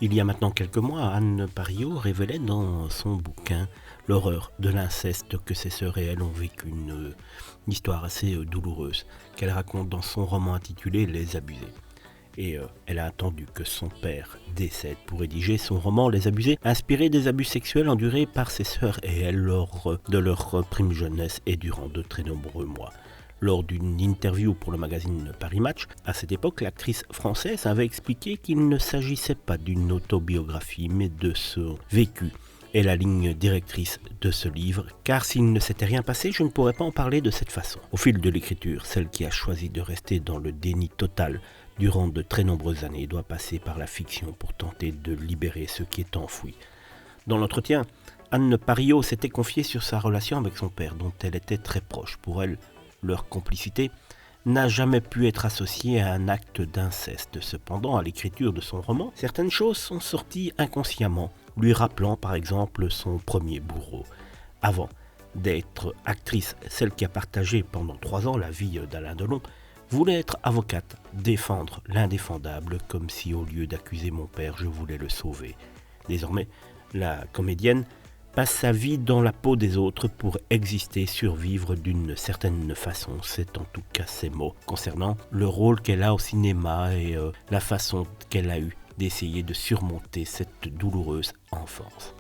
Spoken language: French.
Il y a maintenant quelques mois, Anne Pariot révélait dans son bouquin l'horreur de l'inceste que ses sœurs et elle ont vécu, une histoire assez douloureuse qu'elle raconte dans son roman intitulé Les Abusés. Et elle a attendu que son père décède pour rédiger son roman Les Abusés, inspiré des abus sexuels endurés par ses sœurs et elle lors de leur prime jeunesse et durant de très nombreux mois. Lors d'une interview pour le magazine Paris Match, à cette époque, l'actrice française avait expliqué qu'il ne s'agissait pas d'une autobiographie, mais de ce vécu. Et la ligne directrice de ce livre, car s'il ne s'était rien passé, je ne pourrais pas en parler de cette façon. Au fil de l'écriture, celle qui a choisi de rester dans le déni total durant de très nombreuses années doit passer par la fiction pour tenter de libérer ce qui est enfoui. Dans l'entretien, Anne Pariot s'était confiée sur sa relation avec son père, dont elle était très proche. Pour elle, leur complicité n'a jamais pu être associée à un acte d'inceste. Cependant, à l'écriture de son roman, certaines choses sont sorties inconsciemment, lui rappelant par exemple son premier bourreau. Avant d'être actrice, celle qui a partagé pendant 3 ans la vie d'Alain Delon, voulait être avocate, défendre l'indéfendable, comme si au lieu d'accuser mon père, je voulais le sauver. Désormais, la comédienne passe sa vie dans la peau des autres pour exister, survivre d'une certaine façon. C'est en tout cas ses mots concernant le rôle qu'elle a au cinéma et la façon qu'elle a eue d'essayer de surmonter cette douloureuse enfance.